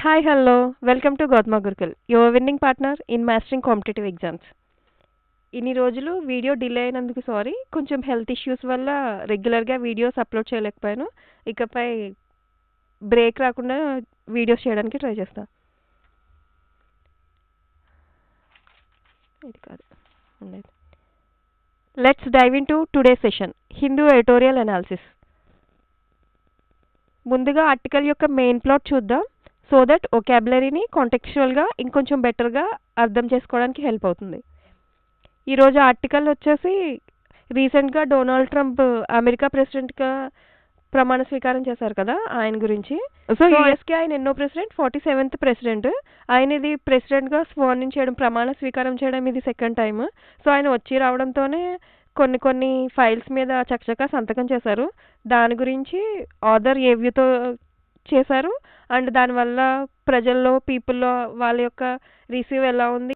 Hi, hello. Welcome to Gautama Gurukul, your winning partner in mastering competitive exams. ఇన్ని రోజులు video delay అయినందుకు sorry. కొంచెం health issues వల్ల రెగ్యులర్గా వీడియోస్ అప్లోడ్ చేయలేకపోయాను. ఇకపై బ్రేక్ రాకుండా వీడియోస్ చేయడానికి ట్రై చేస్తా. ఇది కాదు ఉండేది. Let's dive into today session Hindu editorial analysis. ముందుగా ఆర్టికల్ యొక్క మెయిన్ ప్లాట్ చూద్దాం. సో దట్ ఒకాబులరీని కాంటెక్చువల్గా ఇంకొంచెం బెటర్గా అర్థం చేసుకోవడానికి హెల్ప్ అవుతుంది. ఈరోజు ఆర్టికల్ వచ్చేసి రీసెంట్గా డొనాల్డ్ ట్రంప్ అమెరికా ప్రెసిడెంట్గా ప్రమాణ స్వీకారం చేశారు కదా, ఆయన గురించి. సో యూఎస్కి ఆయన ఎన్నో ప్రెసిడెంట్, 47th ప్రెసిడెంట్. ఆయన ఇది ప్రెసిడెంట్గా స్వార్నింగ్ చేయడం, ప్రమాణ స్వీకారం చేయడం ఇది సెకండ్ టైం. సో ఆయన వచ్చి రావడంతోనే కొన్ని ఫైల్స్ మీద చకచకా సంతకం చేశారు. దాని గురించి ఆథర్ ఏ వ్యూతో చేశారు అండ్ దానివల్ల ప్రజల్లో పీపుల్లో వాళ్ళ యొక్క రిసీవ్ ఎలా ఉంది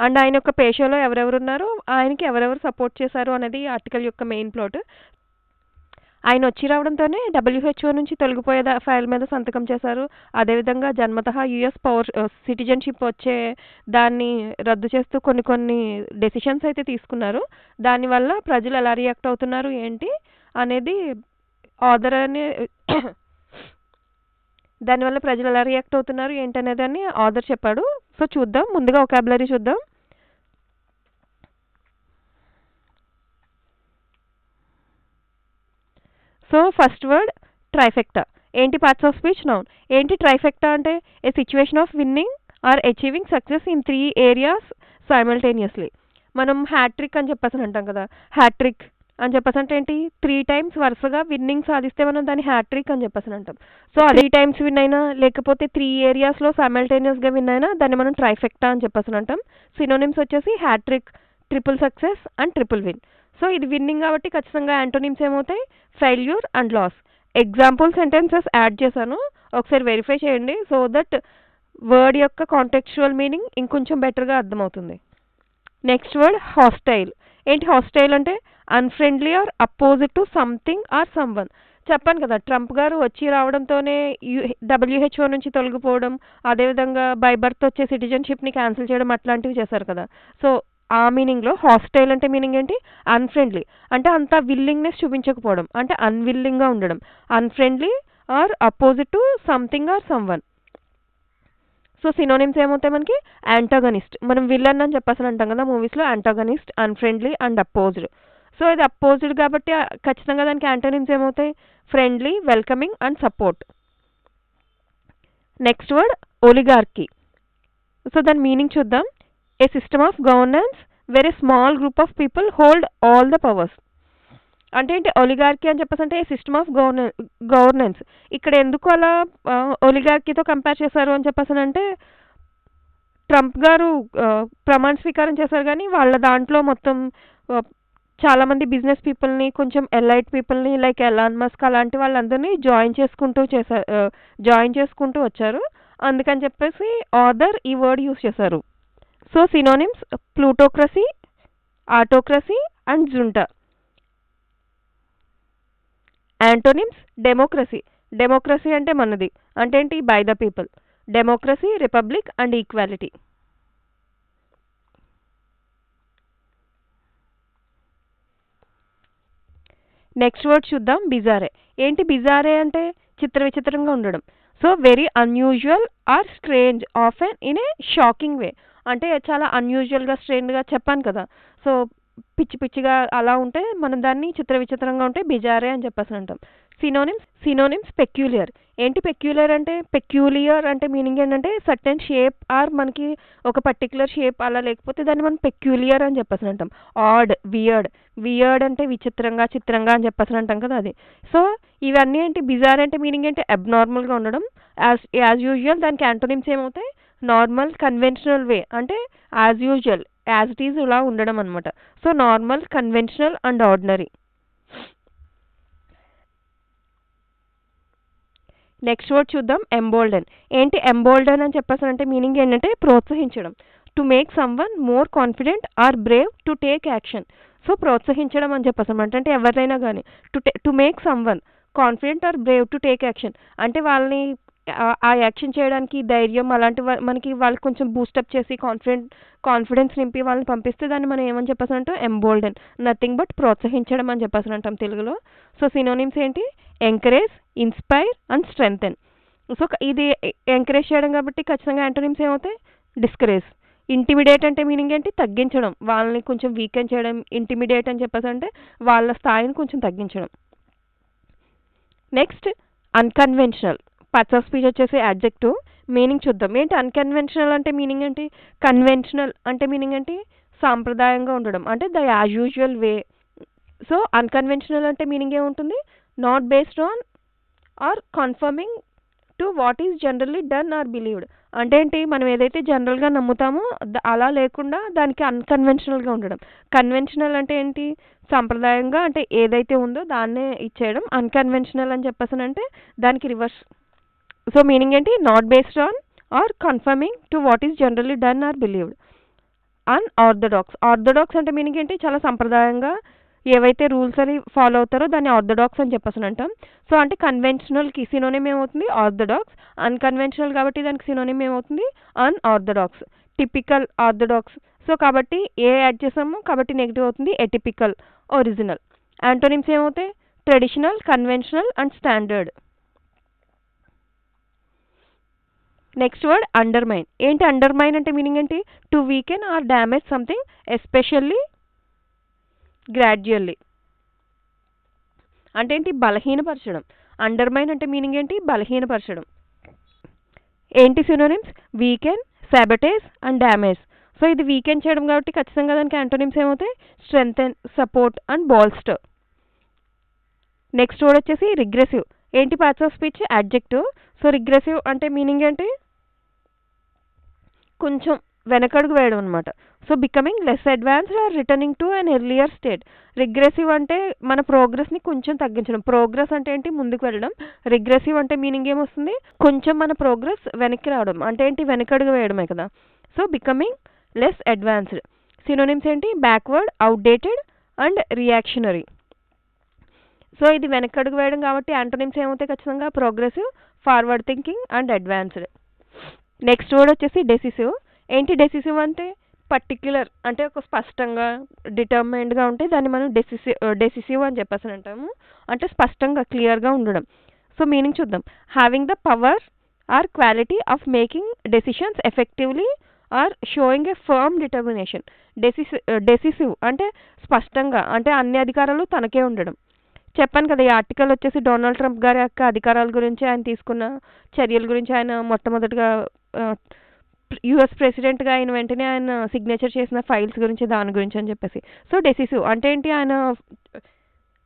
అండ్ ఆయన యొక్క పేషోలో ఎవరెవరు ఉన్నారు, ఆయనకి ఎవరెవరు సపోర్ట్ చేశారు అనేది ఆర్టికల్ యొక్క మెయిన్ ప్లాట్. ఆయన వచ్చి రావడంతోనే WHO నుంచి తొలగిపోయే ఫైల్ మీద సంతకం చేశారు. అదేవిధంగా జన్మతహా యుఎస్ సిటిజన్షిప్ వచ్చే దాన్ని రద్దు చేస్తూ కొన్ని డెసిషన్స్ అయితే తీసుకున్నారు. దానివల్ల ప్రజలు ఎలా రియాక్ట్ అవుతున్నారు ఏంటి అనేది ఆథర్ అనే దానివల్ల ప్రజలు ఎలా రియాక్ట్ అవుతున్నారు ఏంటనేది అని ఆథర్ చెప్పాడు. సో చూద్దాం, ముందుగా ఒకాబులరీ చూద్దాం. So first word trifecta. ఏంటి? Parts of speech, noun. ఏంటి ట్రైఫెక్టా అంటే? A situation of winning or achieving success in 3 areas simultaneously. మనం హ్యాట్రిక్ అని చెప్పేసి అంటాం కదా, హ్యాట్రిక్ అని చెప్పేసి అంటే ఏంటి? 3 times వరుసగా విన్నింగ్ సాధిస్తే మనం దాన్ని హ్యాట్రిక్ అని చెప్పేసి అంటాం. సో 3 times విన్ అయినా లేకపోతే 3 areasలో సైమల్టేనియస్గా విన్ అయినా దాన్ని మనం ట్రైఫెక్టా అని చెప్పేసి అంటాం. సినోనిమ్స్ వచ్చేసి hattrick, triple success and triple win. So ఇది విన్నింగ్ కాబట్టి ఖచ్చితంగా యాంటోనిమ్స్ ఏమవుతాయి? Failure and loss. Example sentences add చేశాను, ఒకసారి వెరిఫై చేయండి సో దట్ వర్డ్ యొక్క కాంటెక్చువల్ మీనింగ్ ఇంకొంచెం బెటర్గా అర్థమవుతుంది. Next word hostile. ఏంటి హాస్టైల్ అంటే? Unfriendly or opposite to something or someone. చెప్పాను కదా, ట్రంప్ గారు వచ్చి రావడంతోనే WHO నుంచి తొలగిపోవడం, అదేవిధంగా బై బర్త్ వచ్చే సిటిజన్షిప్ని క్యాన్సిల్ చేయడం అట్లాంటివి చేశారు కదా. సో ఆ మీనింగ్లో హాస్టైల్ అంటే మీనింగ్ ఏంటి? అన్ఫ్రెండ్లీ అంటే అంత విల్లింగ్నెస్ చూపించకపోవడం, అంటే అన్విల్లింగ్గా ఉండడం. Unfriendly or opposite to something or someone. So synonyms ఏమవుతాయి మనకి? యాంటాగనిస్ట్. మనం విలన్ అని చెప్పేసి అంటాం కదా మూవీస్లో, antagonist, unfriendly and opposed. So ఇది అపోజ్డ్ కాబట్టి ఖచ్చితంగా దానికి యాంటోనిమ్స్ ఏమవుతాయి? Friendly, welcoming and support. Next word oligarchy. So దాని మీనింగ్ చూద్దాం. A system of governance very small group of people hold all the powers. అంటే ఏంటి? ఒలిగార్కీ అని చెప్పేసి అంటే ఏ సిస్టమ్ ఆఫ్ గవర్నెన్స్. ఇక్కడ ఎందుకు అలా ఒలిగార్కీతో కంపేర్ చేశారు అని చెప్పేసి అంటే, ట్రంప్ గారు ప్రమాణ స్వీకారం చేశారు కానీ వాళ్ళ దాంట్లో మొత్తం చాలామంది బిజినెస్ పీపుల్ని, కొంచెం ఎలైట్ పీపుల్ని లైక్ ఎలాన్ మస్క్ అలాంటి వాళ్ళందరినీ జాయిన్ చేసుకుంటూ వచ్చారు. అందుకని చెప్పేసి ఆథర్ ఈ వర్డ్ యూస్ చేశారు. So synonyms plutocracy, autocracy and junta. Antonyms democracy. Democracy అంటే మనది, అంటే ఏంటి? By the people. Democracy, republic and equality. Next word చూద్దాం, బిజారే. ఏంటి బిజారే అంటే? విచిత్రంగా ఉండడం. So very unusual or strange, often in a shocking way. అంటే చాలా అన్యూజువల్గా, స్ట్రేంజ్గా చెప్పాను కదా. సో పిచ్చిగా అలా ఉంటే మనం దాన్ని విచిత్రంగా ఉంటే బిజారే అని చెప్పేసి అంటాం. Synonyms peculiar. ఏంటి పెక్యూలియర్ అంటే? పెక్యూలియర్ అంటే మీనింగ్ ఏంటంటే సర్టెన్ షేప్ ఆర్ మనకి ఒక పర్టికులర్ షేప్ అలా లేకపోతే దాన్ని మనం పెక్యూలియర్ అని చెప్పేసి అంటాం. ఆడ్, వియర్డ్ అంటే విచిత్రంగా, చిత్రంగా అని చెప్పేసి అంటాం కదా అది. సో ఇవన్నీ ఏంటి? బిజార్ అంటే మీనింగ్ ఏంటి? అబ్నార్మల్గా ఉండడం. యాజ్ యూజువల్ దానికి యాంటోనిమ్స్ ఏమవుతాయి? నార్మల్, కన్వెన్షనల్ వే అంటే as usual, as it is ఇలా ఉండడం అనమాట. So normal, conventional and ordinary. Next word చూద్దాం, ఎంబోల్డన్. ఏంటి ఎంబోల్డన్ అని చెప్పేసి అంటే మీనింగ్ ఏంటంటే ప్రోత్సహించడం. To make someone more confident or brave to take action. So ప్రోత్సహించడం అని చెప్పేసి అంటే ఎవరినైనా కానీ to make someone confident or brave to take action అంటే వాళ్ళని ఆ యాక్షన్ చేయడానికి ధైర్యం అలాంటి మనకి వాళ్ళకి కొంచెం బూస్టప్ చేసి కాన్ఫిడెన్స్ నింపి వాళ్ళని పంపిస్తే దాన్ని మనం ఏమని చెప్పేసి అంటాం, ఎంబోల్డెన్, నథింగ్ బట్ ప్రోత్సహించడం అని చెప్పేసి అంటాం తెలుగులో. సో సినోనిమ్స్ ఏంటి, encourage, inspire and strengthen. So ఇది ఎంకరేజ్ చేయడం కాబట్టి ఖచ్చితంగా యాంటోనిమ్స్ ఏమవుతాయి, డిస్కరేజ్. ఇంటిమిడేట్ అంటే మీనింగ్ ఏంటి, తగ్గించడం, వాళ్ళని కొంచెం వీకెన్ చేయడం. ఇంటిమిడేట్ అని చెప్పేసి అంటే వాళ్ళ స్థాయిని కొంచెం తగ్గించడం. Next unconventional. Parts of speech వచ్చేసి యాడ్జెక్టివ్. మీనింగ్ చూద్దాం. ఏంటి అన్కన్వెన్షనల్ అంటే మీనింగ్ ఏంటి, కన్వెన్షనల్ అంటే మీనింగ్ ఏంటి, సాంప్రదాయంగా ఉండడం, అంటే the as usual way. So unconventional అంటే మీనింగ్ ఏముంటుంది, not based on or conforming to what is generally done or believed. అంటే ఏంటి, మనం ఏదైతే జనరల్గా నమ్ముతామో అలా లేకుండా దానికి అన్కన్వెన్షనల్గా ఉండడం. కన్వెన్షనల్ అంటే ఏంటి, సాంప్రదాయంగా అంటే ఏదైతే ఉందో దాన్నే ఇచ్చేయడం. అన్కన్వెన్షనల్ అని చెప్పేసి అంటే దానికి రివర్స్. సో మీనింగ్ ఏంటి, not based on or conforming to what is generally done or believed. Unorthodox. Orthodox అంటే మీనింగ్ ఏంటి, చాలా సంప్రదాయంగా ఏవైతే రూల్స్ అని ఫాలో అవుతారో దాన్ని ఆర్థడాక్స్ అని చెప్పేసి అంటాం. సో అంటే కన్వెన్షనల్కి సినోనిమ్ ఏమవుతుంది, ఆర్థడాక్స్. అన్కన్వెన్షనల్ కాబట్టి దానికి సినోనిమ్ ఏమవుతుంది, అన్ఆర్థడాక్స్. Typical, orthodox. సో కాబట్టి ఏ యాడ్ చేసాము కాబట్టి నెగిటివ్ అవుతుంది, ఎటిపికల్, ఒరిజినల్. యాంటోనిమ్స్ ఏమవుతాయి, traditional, conventional and standard. Next word undermine. ఏంటి అండర్మైన్ అంటే మీనింగ్ ఏంటి, to weaken or damage something especially gradually. అంటే ఏంటి, బలహీనపరచడం. అండర్మైన్ అంటే మీనింగ్ ఏంటి, బలహీనపరచడం. ఏంటి synonyms, weaken, sabotage and damage. So ఇది వీకెన్ చేయడం కాబట్టి ఖచ్చితంగా దానికి యాంటోనిమ్స్ ఏమవుతాయి, strengthen, support and bolster. Next word వచ్చేసి రిగ్రెసివ్. ఏంటి parts of speech, adjective. So regressive అంటే మీనింగ్ ఏంటి, కొంచెం వెనకడుగు వేయడం అనమాట. So becoming less advanced or returning to an earlier state. Regressive అంటే మన ప్రోగ్రెస్ని కొంచెం తగ్గించడం. ప్రోగ్రెస్ అంటే ఏంటి, ముందుకు వెళ్ళడం. రిగ్రెసివ్ అంటే మీనింగ్ ఏమొస్తుంది, కొంచెం మన ప్రోగ్రెస్ వెనక్కి రావడం, అంటే ఏంటి, వెనకడుగు వేయడమే కదా. So becoming less advanced. Synonyms ఏంటి, backward, outdated and reactionary. So ఇది వెనకడుగు వేయడం కాబట్టి యాంటోనిమ్స్ ఏమవుతాయి, ఖచ్చితంగా progressive, forward thinking and advanced. Next word వచ్చేసి డెసిసివ్. ఏంటి డెసిసివ్ అంటే, పర్టిక్యులర్ అంటే ఒక స్పష్టంగా డిటర్మైన్డ్గా ఉంటే దాన్ని మనం డెసిసివ్ అని చెప్పేసి అంటాము. అంటే స్పష్టంగా క్లియర్గా ఉండడం. సో మీనింగ్ చూద్దాం. Having the power or quality of making decisions effectively or showing a firm determination. Decisive అంటే స్పష్టంగా, అంటే అన్ని అధికారాలు తనకే ఉండడం. చెప్పాను కదా, ఈ ఆర్టికల్ వచ్చేసి డొనాల్డ్ ట్రంప్ గారి యొక్క అధికారాల గురించి, ఆయన తీసుకున్న చర్యల గురించి, ఆయన మొట్టమొదటిగా యుఎస్ ప్రెసిడెంట్గా అయిన వెంటనే ఆయన సిగ్నేచర్ చేసిన ఫైల్స్ గురించి, దాని గురించి అని చెప్పేసి. సో డెసిసివ్ అంటే ఏంటి,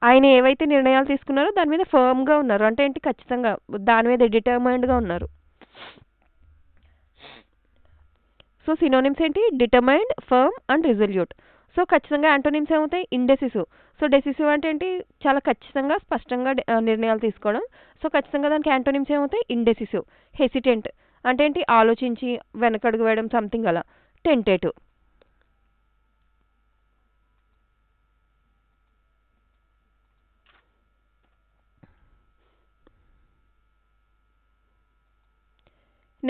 ఆయన ఏవైతే నిర్ణయాలు తీసుకున్నారో దాని మీద ఫర్మ్గా ఉన్నారు. అంటే ఏంటి, ఖచ్చితంగా దాని మీద డిటర్మైన్డ్గా ఉన్నారు. సో సినోనిమ్స్ ఏంటి, determined, firm and resolute. So ఖచ్చితంగా యాంటోనిమ్స్ ఏమవుతాయి, ఇండెసిసివ్. సో డెసిసివ్ అంటే ఏంటి, చాలా ఖచ్చితంగా స్పష్టంగా నిర్ణయాలు తీసుకోవడం. సో ఖచ్చితంగా దానికి యాంటోనిమ్స్ ఏమవుతాయి, ఇండెసిసివ్. హెసిటెంట్ అంటే ఏంటి, ఆలోచించి వెనకడుగు వేయడం, సంథింగ్ అలా. టెంటేటివ్.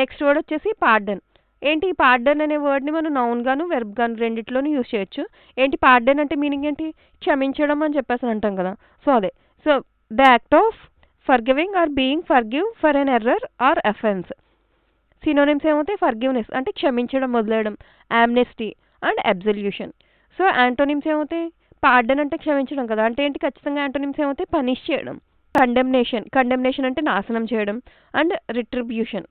నెక్స్ట్ వర్డ్ వచ్చేసి పార్డన్. ఏంటి, పార్డన్ అనే వర్డ్ని మనం నౌన్ గాను వెర్బ్ గాను రెండిట్లోనూ యూజ్ చేయొచ్చు. ఏంటి పార్డన్ అంటే మీనింగ్ ఏంటి, క్షమించడం అని చెప్పేసి అంటాం కదా. సో అదే. So the act of forgiving or being forgive for an error or offence. Synonyms ఏమవుతాయి, ఫర్గివ్నెస్ అంటే క్షమించడం, వదిలేయడం, amnesty and absolution. So antonyms ఏమవుతాయి, పార్డన్ అంటే క్షమించడం కదా, అంటే ఏంటి, ఖచ్చితంగా యాంటోనిమ్స్ ఏమవుతాయి, పనిష్ చేయడం. కండెమ్నేషన్. కండెమ్నేషన్ అంటే నాశనం చేయడం అండ్ రిట్రిబ్యూషన్.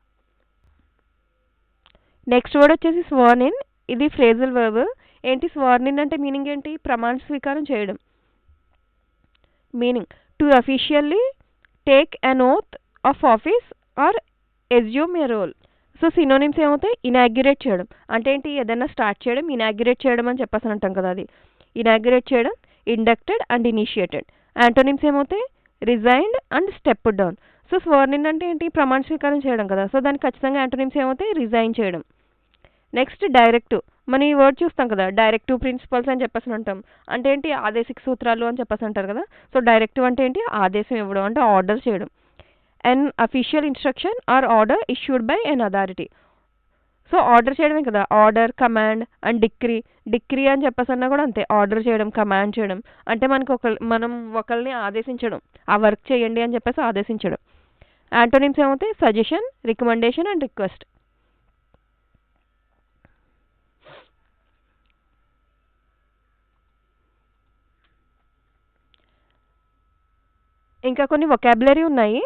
నెక్స్ట్ వర్డ్ వచ్చేసి స్వర్న్ ఇన్. ఇది ఫ్రేజల్ వర్బ్. ఏంటి స్వర్న్ ఇన్ అంటే మీనింగ్ ఏంటి, ప్రమాణ స్వీకారం చేయడం. Meaning, to officially take an oath of office or assume a role. So synonyms ఏమవుతాయి, ఇనాగ్యురేట్ చేయడం. అంటే ఏంటి, ఏదైనా స్టార్ట్ చేయడం, ఇనాగ్యురేట్ చేయడం అని చెప్పేసి అంటాం కదా, అది ఇనాగ్యురేట్ చేయడం, ఇండక్టెడ్ అండ్ ఇనిషియేటెడ్. యాంటోనిమ్స్ ఏమవుతాయి, resigned and step down. So sworn in అంటే ఏంటి, ప్రమాణ స్వీకారం చేయడం కదా. సో దానికి ఖచ్చితంగా యాంటోనిమ్స్ ఏమవుతాయి, రిజైన్ చేయడం. Next directive. మనం ఈ వర్డ్ చూస్తాం కదా, డైరెక్టివ్ ప్రిన్సిపల్స్ అని చెప్పేసి అంటాం. అంటే ఏంటి, ఆదేశిక సూత్రాలు అని చెప్పేసి అంటారు కదా. సో డైరెక్టివ్ అంటే ఏంటి, ఆదేశం ఇవ్వడం, అంటే ఆర్డర్ చేయడం. an official instruction or order issued by an authority. So order చేయడమే కదా, order, command and decree. Decree అని చెప్పేసన్నా కూడా అంతే, ఆర్డర్ చేయడం, కమాండ్ చేయడం. అంటే మనం ఒకరిని ఆదేశించడం, ఆ వర్క్ చేయండి అని చెప్పేసి ఆదేశించడం. యాంటోనిమ్స్ ఏమవుతాయి? Suggestion, recommendation and request. ఇంకా కొన్ని వొకాబులరీ ఉన్నాయి,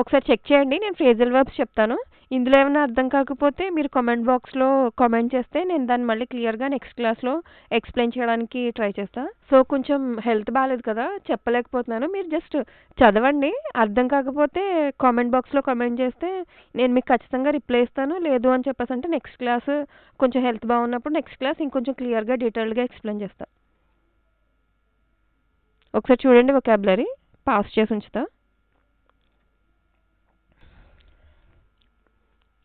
ఒకసారి చెక్ చేయండి. నేను ఫ్రేజల్ వర్బ్స్ చెప్తాను. ఇందులో ఏమైనా అర్థం కాకపోతే మీరు కామెంట్ బాక్స్లో కామెంట్ చేస్తే నేను దాన్ని మళ్ళీ క్లియర్గా నెక్స్ట్ క్లాస్లో ఎక్స్ప్లెయిన్ చేయడానికి ట్రై చేస్తాను. సో కొంచెం హెల్త్ బాగాలేదు కదా, చెప్పలేకపోతున్నాను. మీరు జస్ట్ చదవండి, అర్థం కాకపోతే కామెంట్ బాక్స్లో కామెంట్ చేస్తే నేను మీకు ఖచ్చితంగా రిప్లై ఇస్తాను. లేదు అని చెప్పేసి అంటే నెక్స్ట్ క్లాస్ కొంచెం హెల్త్ బాగున్నప్పుడు నెక్స్ట్ క్లాస్ ఇంకొంచెం క్లియర్గా డీటెయిల్డ్గా ఎక్స్ప్లెయిన్ చేస్తాను. ఒకసారి చూడండి వొకాబులరీ, పాస్ చేసి ఉంచుతా.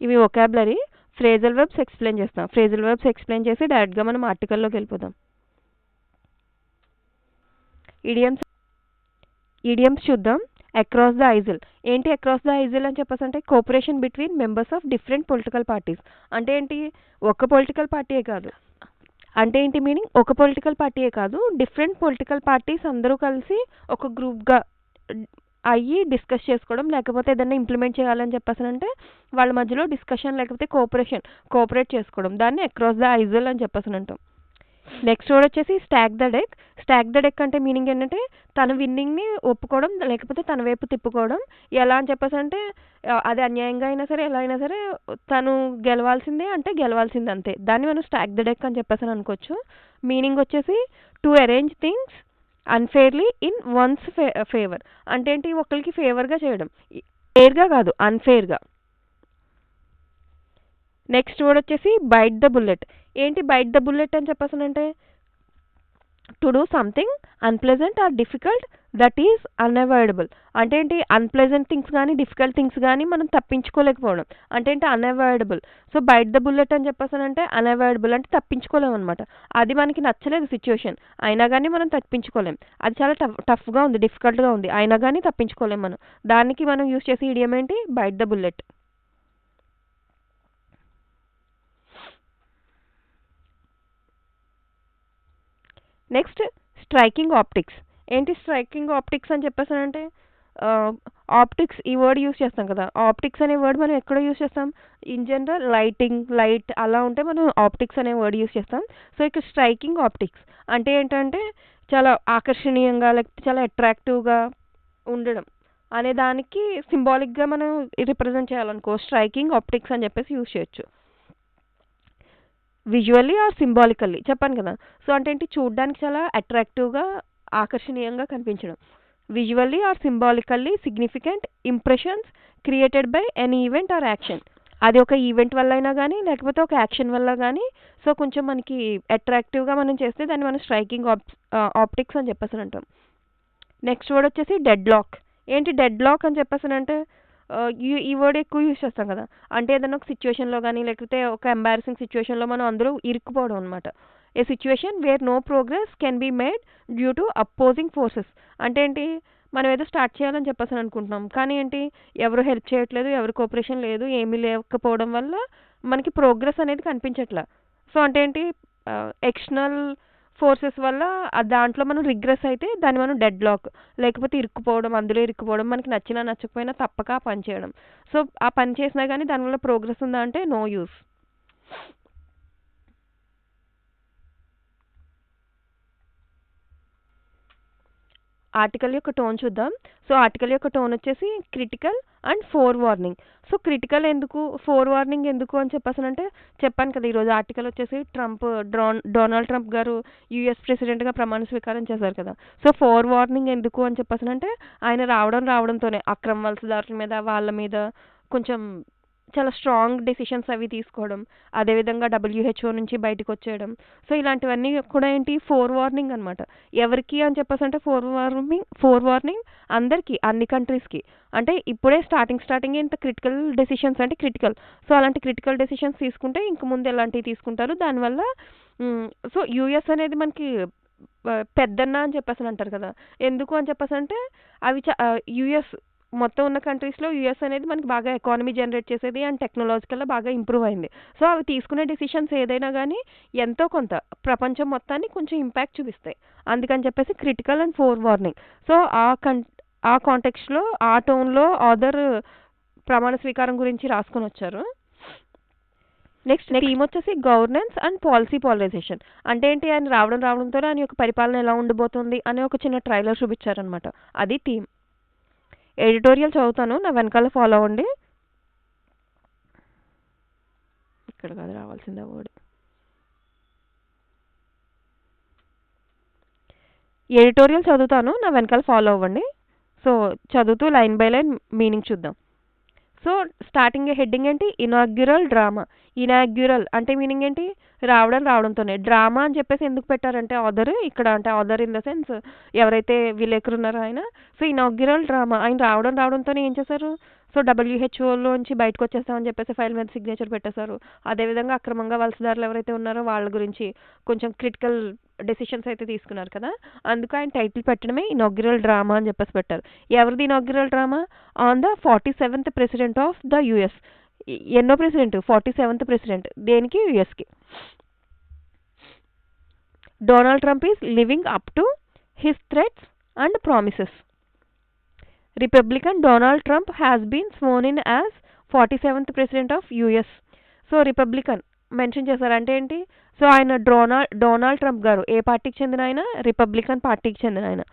ఇవి వొకాబులరీ. ఫ్రేజల్ వర్బ్స్ ఎక్స్ప్లెయిన్ చేస్తాం. ఫ్రేజల్ వర్బ్స్ ఎక్స్ప్లెయిన్ చేసి డైరెక్ట్గా మనం ఆర్టికల్లోకి వెళ్ళిపోదాం. ఈడియమ్స్ చూద్దాం. Across the aisle. ఏంటి అక్రాస్ ద ఐజిల్ అని చెప్పేసి అంటే cooperation between members of different political parties. అంటే ఏంటి? ఒక పొలిటికల్ పార్టీయే కాదు. అంటే ఏంటి మీనింగ్? ఒక పొలిటికల్ పార్టీయే కాదు, డిఫరెంట్ పొలిటికల్ పార్టీస్ అందరూ కలిసి ఒక గ్రూప్గా అయ్యి డిస్కస్ చేసుకోవడం, లేకపోతే ఏదైనా ఇంప్లిమెంట్ చేయాలని చెప్పేసి అంటే వాళ్ళ మధ్యలో డిస్కషన్ లేకపోతే కోఆపరేట్ చేసుకోవడం, దాన్ని అక్రాస్ ద ఐజిల్ అని చెప్పేసి అంటాం. నెక్స్ట్ వర్డ్ వచ్చేసి stock the deck. Stock the deck అంటే మీనింగ్ ఏంటంటే తన విన్నింగ్ని ఒప్పుకోవడం లేకపోతే తన వైపు తిప్పుకోవడం. ఎలా అని చెప్పేసి అంటే అది అన్యాయంగా అయినా సరే ఎలా అయినా సరే తను గెలవాల్సిందే అంటే గెలవాల్సిందే అంతే. దాన్ని మనం స్టాక్ ద డెక్ అని చెప్పేసి అనుకోవచ్చు. మీనింగ్ వచ్చేసి to arrange things unfairly in one's favour. అంటే ఏంటి? ఒకరికి ఫేవర్గా చేయడం, ఫేర్గా కాదు అన్ఫేర్గా. నెక్స్ట్ వర్డ్ వచ్చేసి బైట్ ద బుల్లెట్. ఏంటి బైట్ ద బుల్లెట్ అని చెప్పేసి అంటే to do something unpleasant or difficult that is unavoidable. అంటే ఏంటి? అన్ప్లెజెంట్ థింగ్స్ కానీ డిఫికల్ట్ థింగ్స్ కానీ మనం తప్పించుకోలేకపోవడం అంటే ఏంటి? Unavoidable. So bite the bullet అని చెప్పేసి అంటే అన్అవాయిడబుల్ అంటే తప్పించుకోలేము అనమాట. అది మనకి నచ్చలేదు సిచ్యువేషన్, అయినా కానీ మనం తప్పించుకోలేం. అది చాలా టఫ్గా ఉంది, డిఫికల్ట్గా ఉంది, అయినా కానీ తప్పించుకోలేం మనం. దానికి మనం యూజ్ చేసే ఇడియం ఏంటి? Bite the bullet. Next striking optics. ఏంటి స్ట్రైకింగ్ ఆప్టిక్స్ అని చెప్పేసి అంటే ఆప్టిక్స్ ఈ వర్డ్ యూస్ చేస్తాం కదా. ఆప్టిక్స్ అనే వర్డ్ మనం ఎక్కడ యూస్ చేస్తాం? ఇన్ జనరల్ లైట్ అలా ఉంటే మనం ఆప్టిక్స్ అనే వర్డ్ యూస్ చేస్తాం. సో ఇక్కడ స్ట్రైకింగ్ ఆప్టిక్స్ అంటే ఏంటంటే చాలా ఆకర్షణీయంగా లేకపోతే చాలా అట్రాక్టివ్గా ఉండడం అనే దానికి సింబాలిక్గా మనం రిప్రజెంట్ చేయాలనుకో స్ట్రైకింగ్ ఆప్టిక్స్ అని చెప్పేసి యూస్ చేయొచ్చు. విజువల్లీ ఆర్ సింబాలికల్లీ చెప్పాను కదా. సో అంటే ఏంటి? చూడడానికి చాలా అట్రాక్టివ్గా ఆకర్షణీయంగా కనిపించడం. Visually or symbolically significant impressions created by an event or action. అది ఒక ఈవెంట్ వల్ల అయినా కానీ లేకపోతే ఒక యాక్షన్ వల్ల కానీ సో కొంచెం మనకి అట్రాక్టివ్గా మనం చేస్తే దాన్ని మనం స్ట్రైకింగ్ ఆప్టిక్స్ అని చెప్పేసి అంటాం. నెక్స్ట్ వర్డ్ వచ్చేసి డెడ్ లాక్. ఏంటి డెడ్ లాక్ అని చెప్పేసి అంటే ఈ వర్డ్ ఎక్కువ యూజ్ చేస్తాం కదా. అంటే ఏదైనా ఒక సిచ్యువేషన్లో కానీ లేకపోతే ఒక ఎంబారసింగ్ సిచ్యువేషన్లో మనం అందరూ ఇరుక్కుపోవడం అనమాట. A situation where no progress can be made due to opposing forces. అంటే ఏంటి? మనం ఏదో స్టార్ట్ చేయాలని చెప్పేసి అనుకుంటున్నాం, కానీ ఏంటి? ఎవరు హెల్ప్ చేయట్లేదు, ఎవరు కోఆపరేషన్ లేదు, ఏమీ లేకపోవడం వల్ల మనకి ప్రోగ్రెస్ అనేది కనిపించట్లా. సో అంటే ఏంటి? ఎక్స్టర్నల్ ఫోర్సెస్ వల్ల దాంట్లో మనం రిగ్రెస్ అయితే దాన్ని మనం డెడ్ లాక్ లేకపోతే ఇరుక్కుపోవడం, అందులో ఇరుక్కుపోవడం, మనకి నచ్చినా నచ్చకపోయినా తప్పక ఆ పని చేయడం. సో ఆ పని చేసినా కానీ దానివల్ల ప్రోగ్రెస్ ఉందా అంటే నో యూస్. ఆర్టికల్ యొక్క టోన్ చూద్దాం. సో ఆర్టికల్ యొక్క టోన్ వచ్చేసి critical and four warning. So critical ఎందుకు, ఫోర్ వార్నింగ్ ఎందుకు అని చెప్పేసానంటే చెప్పాను కదా ఈరోజు ఆర్టికల్ వచ్చేసి డొనాల్డ్ ట్రంప్ గారు యూఎస్ ప్రెసిడెంట్గా ప్రమాణ స్వీకారం చేశారు కదా. సో ఫోర్ వార్నింగ్ ఎందుకు అని చెప్పేసానంటే ఆయన రావడంతోనే అక్రమ వలసదారుల మీద వాళ్ళ మీద కొంచెం చాలా స్ట్రాంగ్ డెసిషన్స్ అవి తీసుకోవడం, అదేవిధంగా WHO నుంచి బయటకు వచ్చేయడం. సో ఇలాంటివన్నీ కూడా ఏంటి? ఫోర్ వార్నింగ్ అనమాట. ఎవరికి అని చెప్పేసి అంటే ఫోర్ వార్నింగ్ అందరికీ, అన్ని కంట్రీస్కి. అంటే ఇప్పుడే స్టార్టింగ్ ఇంత క్రిటికల్ డెసిషన్స్ అంటే క్రిటికల్. సో అలాంటి క్రిటికల్ డెసిషన్స్ తీసుకుంటే ఇంక ముందు ఎలాంటివి తీసుకుంటారు, దానివల్ల సో యూఎస్ అనేది మనకి పెద్దన్న అని చెప్పేసి అంటారు కదా. ఎందుకు అని చెప్పేసి అంటే అవి యుఎస్ మొత్తం ఉన్న కంట్రీస్లో యూఎస్ అనేది మనకి బాగా ఎకానమీ జనరేట్ చేసేది అండ్ టెక్నాలజికల్గా బాగా ఇంప్రూవ్ అయింది. సో అవి తీసుకునే డెసిషన్స్ ఏదైనా కానీ ఎంతో కొంత ప్రపంచం మొత్తాన్ని కొంచెం ఇంపాక్ట్ చూపిస్తాయి. అందుకని చెప్పేసి critical and four warning. So ఆ కాంటెక్స్ట్లో ఆ టోన్లో ఆథర్ ప్రమాణ స్వీకారం గురించి రాసుకొని వచ్చారు. నెక్స్ట్ థీమ్ వచ్చేసి గవర్నెన్స్ అండ్ పాలసీ పాలరైజేషన్. అంటే ఏంటి, ఆయన రావడంతో ఆయన యొక్క పరిపాలన ఎలా ఉండబోతుంది అనే ఒక చిన్న ట్రైలర్ చూపించారనమాట. అది థీమ్. ఎడిటోరియల్ చదువుతాను, నా వెనకాల ఫాలో అవ్వండి. ఇక్కడ కాదు రావాల్సిందే వర్డ్. ఎడిటోరియల్ చదువుతాను, నా వెనకాల ఫాలో అవ్వండి. సో చదువుతూ లైన్ బై లైన్ మీనింగ్ చూద్దాం. సో స్టార్టింగ్ హెడ్డింగ్ ఏంటి, ఇనాగ్యురల్ డ్రామా. ఇనాగ్యురల్ అంటే మీనింగ్ ఏంటి, రావడంతోనే. డ్రామా అని చెప్పేసి ఎందుకు పెట్టారంటే ఆథర్ ఇక్కడ, అంటే ఆథర్ ఇన్ ద సెన్స్ ఎవరైతే విలేకరు ఉన్నారో ఆయన. సో ఇనాగ్యురల్ డ్రామా, ఆయన రావడంతోనే ఏం చేశారు, సో డబ్ల్యూహెచ్ఓలోంచి బయటకు వచ్చేస్తామని చెప్పేసి ఫైల్ మీద సిగ్నేచర్ పెట్టేశారు. అదేవిధంగా అక్రమంగా వలసదారులు ఎవరైతే ఉన్నారో వాళ్ళ గురించి కొంచెం క్రిటికల్ డెసిషన్స్ అయితే తీసుకున్నారు కదా, అందుకు ఆయన టైటిల్ పెట్టడమే ఇనాగ్యురల్ డ్రామా అని చెప్పేసి పెట్టారు. ఎవరిది inaugural drama, on the 47th president of the US. ఎన్నో ప్రెసిడెంట్, 47th ప్రెసిడెంట్. దేనికి, యుఎస్కి. Donald Trump is living up to his threats and promises. Republican Donald Trump has been sworn in as 47th President of US. So Republican mention చేశారు అంటే ఏంటి, so ఆయన Donald Trump గారు ఏ పార్టీకి చెందిన ఆయన, రిపబ్లికన్ పార్టీకి చెందిన ఆయన.